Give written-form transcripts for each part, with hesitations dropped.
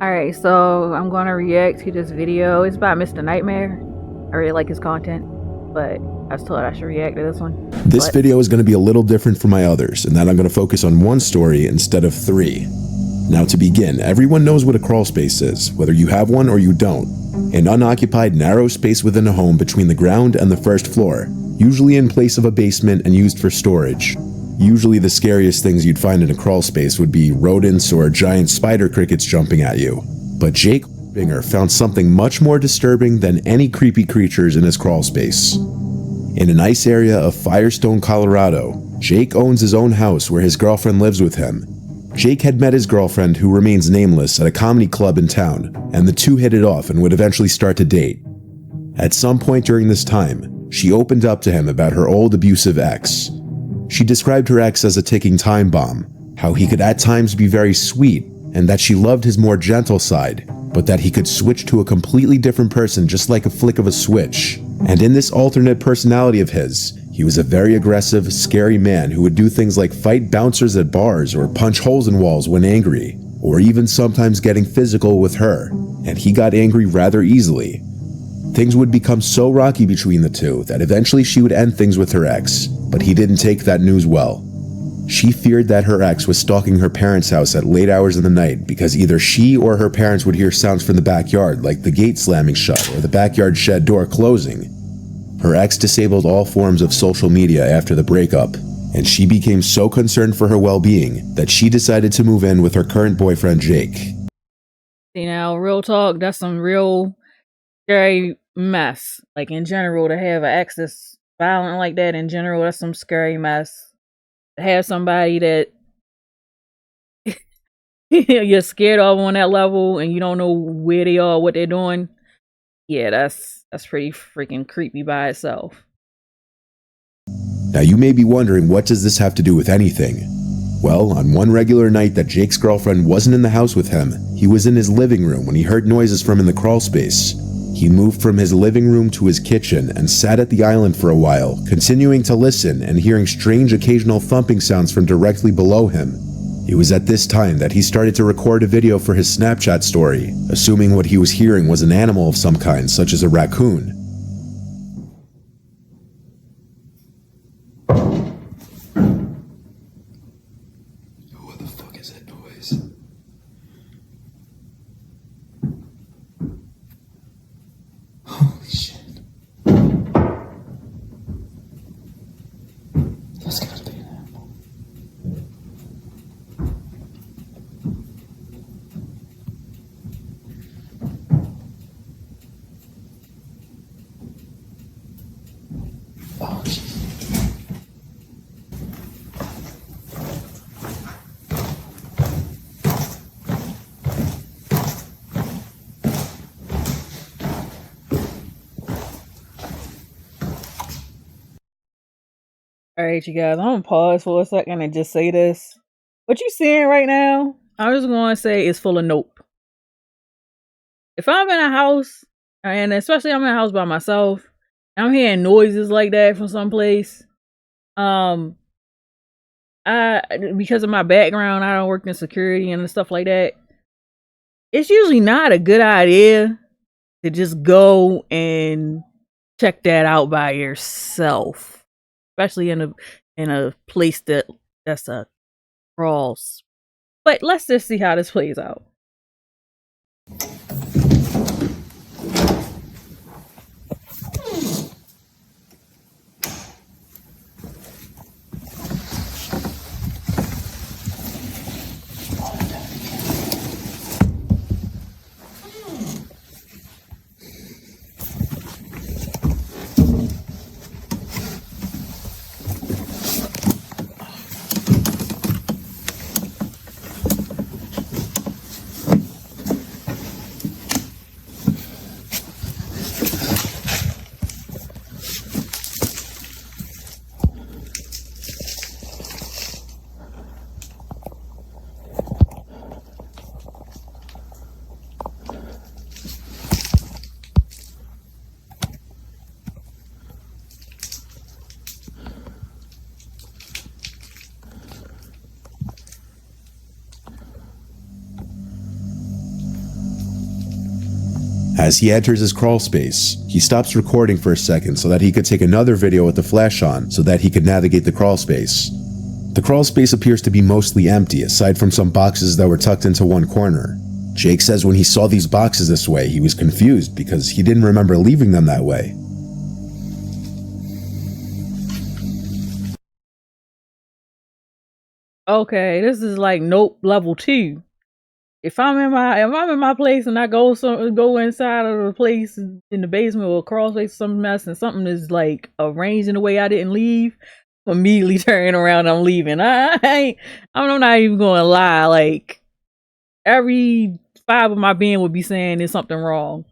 Alright, so I'm gonna react to this video. It's about Mr. Nightmare. I really like his content, but I was told I should react to this one. This video is going to be a little different from my others, in that I'm going to focus on one story instead of three. Now to begin, everyone knows what a crawlspace is, whether you have one or you don't. An unoccupied narrow space within a home between the ground and the first floor, usually in place of a basement and used for storage. Usually the scariest things you'd find in a crawlspace would be rodents or giant spider crickets jumping at you. But Jake Binger found something much more disturbing than any creepy creatures in his crawlspace. In a nice area of Firestone, Colorado, Jake owns his own house where his girlfriend lives with him. Jake had met his girlfriend, who remains nameless, at a comedy club in town, and the two hit it off and would eventually start to date. At some point during this time, she opened up to him about her old abusive ex. She described her ex as a ticking time bomb, how he could at times be very sweet, and that she loved his more gentle side, but that he could switch to a completely different person just like a flick of a switch. And in this alternate personality of his, he was a very aggressive, scary man who would do things like fight bouncers at bars or punch holes in walls when angry, or even sometimes getting physical with her, and he got angry rather easily. Things would become so rocky between the two that eventually she would end things with her ex, but he didn't take that news well. She feared that her ex was stalking her parents' house at late hours of the night because either she or her parents would hear sounds from the backyard, like the gate slamming shut or the backyard shed door closing. Her ex disabled all forms of social media after the breakup, and she became so concerned for her well-being that she decided to move in with her current boyfriend, Jake. See, now, real talk, that's some real scary mess. Like, in general, to have an ex that's violent like that, in general, that's some scary mess. To have somebody that you're scared of on that level and you don't know where they are, what they're doing, yeah, that's pretty freaking creepy by itself. Now you may be wondering, what does this have to do with anything? Well, on one regular night that Jake's girlfriend wasn't in the house with him, he was in his living room when he heard noises from in the crawlspace. He moved from his living room to his kitchen and sat at the island for a while, continuing to listen and hearing strange occasional thumping sounds from directly below him. It was at this time that he started to record a video for his Snapchat story, assuming what he was hearing was an animal of some kind, such as a raccoon. What the fuck is that noise? Holy shit. That's gotta be an animal. Oh, jeez. Alright, you guys, I'm gonna pause for a second and just say this. What you seeing right now, I'm just gonna say is full of nope. If I'm in a house, and especially I'm in a house by myself, and I'm hearing noises like that from someplace, I because of my background, I don't work in security and stuff like that. It's usually not a good idea to just go and check that out by yourself. Especially in a place that's a crawls. But let's just see how this plays out. As he enters his crawl space, he stops recording for a second so that he could take another video with the flash on so that he could navigate the crawl space. The crawl space appears to be mostly empty aside from some boxes that were tucked into one corner. Jake says when he saw these boxes this way, he was confused because he didn't remember leaving them that way. Okay, this is like nope level 2. If I'm in my place and I go inside of the place in the basement or crawl space, some mess, and something is like arranged in a way I didn't leave, I'm immediately turning around and I'm leaving. I'm not even gonna lie, like every fiber of my being would be saying there's something wrong.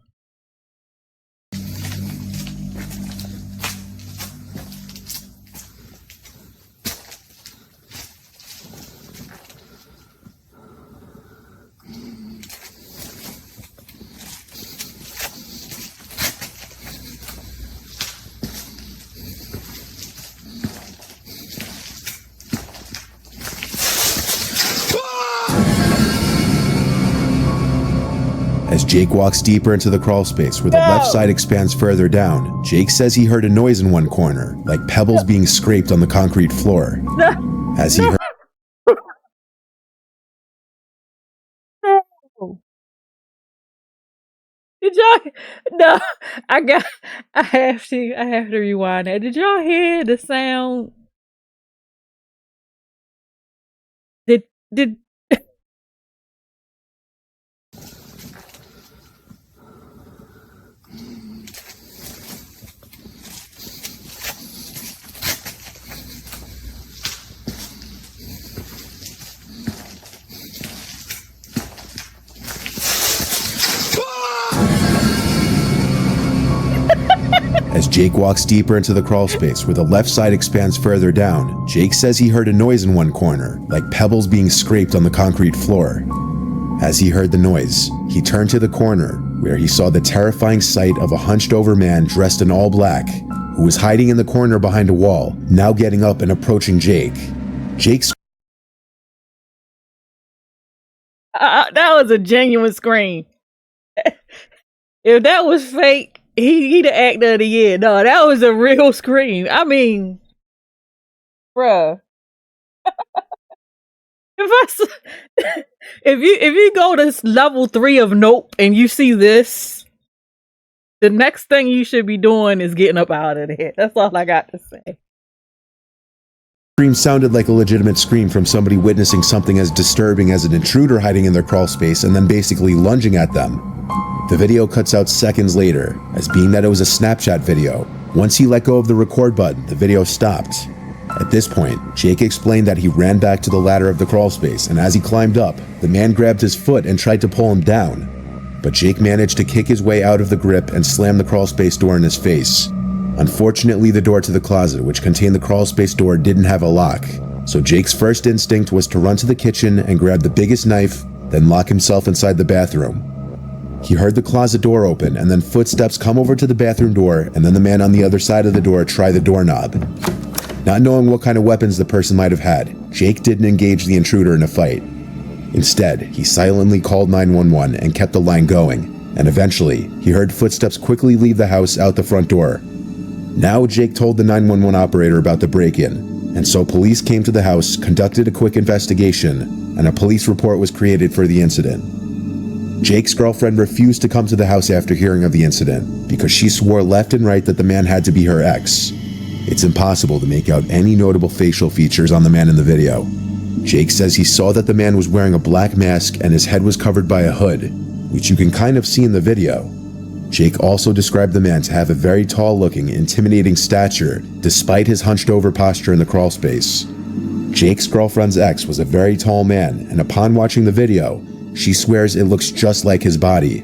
As Jake walks deeper into the crawl space where the left side expands further down, Jake says he heard a noise in one corner, like pebbles being scraped on the concrete floor. As he heard Did y'all? No, I have to rewind that. Did y'all hear the sound? Did As Jake walks deeper into the crawl space where the left side expands further down, Jake says he heard a noise in one corner, like pebbles being scraped on the concrete floor. As he heard the noise, he turned to the corner where he saw the terrifying sight of a hunched over man dressed in all black, who was hiding in the corner behind a wall, now getting up and approaching Jake. that was a genuine scream. If that was fake, he the actor of the year. No, that was a real scream. I mean, bruh. If you go to level 3 of Nope and you see this, the next thing you should be doing is getting up out of there. That's all I got to say. Scream sounded like a legitimate scream from somebody witnessing something as disturbing as an intruder hiding in their crawl space and then basically lunging at them. The video cuts out seconds later, as being that it was a Snapchat video. Once he let go of the record button, the video stopped. At this point, Jake explained that he ran back to the ladder of the crawl space, and as he climbed up, the man grabbed his foot and tried to pull him down. But Jake managed to kick his way out of the grip and slam the crawl space door in his face. Unfortunately, the door to the closet, which contained the crawl space door, didn't have a lock. So Jake's first instinct was to run to the kitchen and grab the biggest knife, then lock himself inside the bathroom. He heard the closet door open and then footsteps come over to the bathroom door, and then the man on the other side of the door try the doorknob. Not knowing what kind of weapons the person might have had, Jake didn't engage the intruder in a fight. Instead, he silently called 911 and kept the line going, and eventually, he heard footsteps quickly leave the house out the front door. Now Jake told the 911 operator about the break-in, and so police came to the house, conducted a quick investigation, and a police report was created for the incident. Jake's girlfriend refused to come to the house after hearing of the incident because she swore left and right that the man had to be her ex. It's impossible to make out any notable facial features on the man in the video. Jake says he saw that the man was wearing a black mask and his head was covered by a hood, which you can kind of see in the video. Jake also described the man to have a very tall-looking, intimidating stature despite his hunched-over posture in the crawl space. Jake's girlfriend's ex was a very tall man, and upon watching the video, she swears it looks just like his body.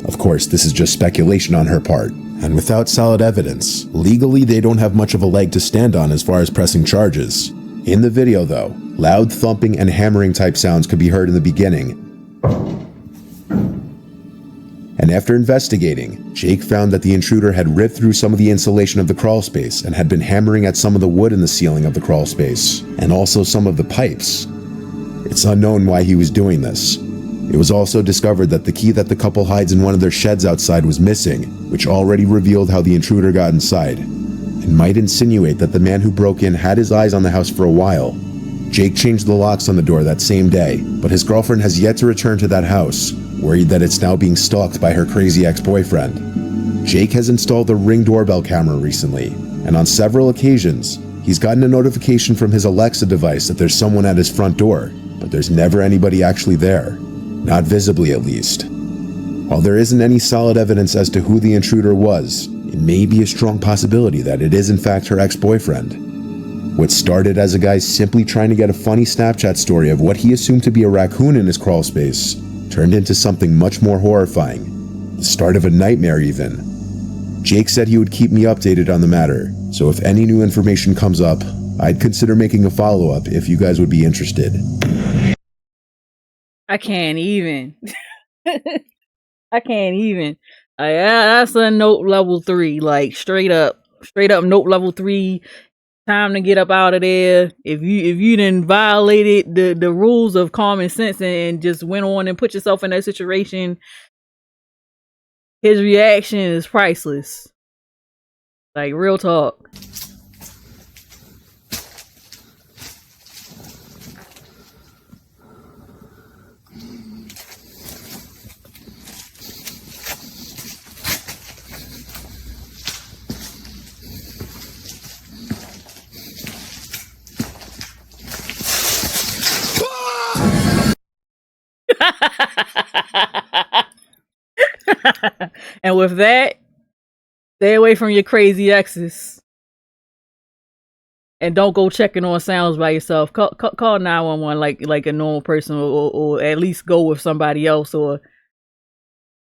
Of course, this is just speculation on her part, and without solid evidence, legally they don't have much of a leg to stand on as far as pressing charges. In the video though, loud thumping and hammering type sounds could be heard in the beginning. And after investigating, Jake found that the intruder had ripped through some of the insulation of the crawl space and had been hammering at some of the wood in the ceiling of the crawl space, and also some of the pipes. It's unknown why he was doing this. It was also discovered that the key that the couple hides in one of their sheds outside was missing, which already revealed how the intruder got inside, and might insinuate that the man who broke in had his eyes on the house for a while. Jake changed the locks on the door that same day, but his girlfriend has yet to return to that house, worried that it's now being stalked by her crazy ex-boyfriend. Jake has installed a Ring doorbell camera recently, and on several occasions, he's gotten a notification from his Alexa device that there's someone at his front door, but there's never anybody actually there. Not visibly, at least. While there isn't any solid evidence as to who the intruder was, it may be a strong possibility that it is in fact her ex-boyfriend. What started as a guy simply trying to get a funny Snapchat story of what he assumed to be a raccoon in his crawlspace turned into something much more horrifying. The start of a nightmare, even. Jake said he would keep me updated on the matter, so if any new information comes up, I'd consider making a follow-up if you guys would be interested. I can't even. I can't even. That's a note level 3, like straight up note level 3. Time to get up out of there. If you didn't violated the rules of common sense and just went on and put yourself in that situation, his reaction is priceless. Like, real talk. And with that, stay away from your crazy exes. And don't go checking on sounds by yourself. Call 911 like a normal person, or at least go with somebody else, or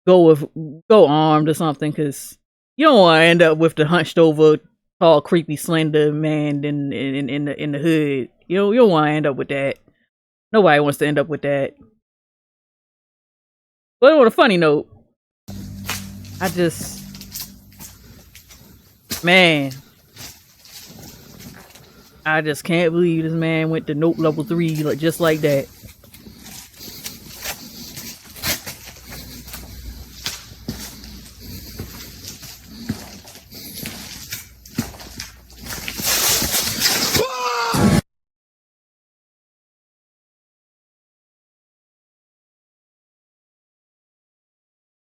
go armed or something, because you don't want to end up with the hunched over, tall, creepy, slender man in the hood. You don't want to end up with that. Nobody wants to end up with that. But on a funny note, I just can't believe this man went to note level 3 just like that.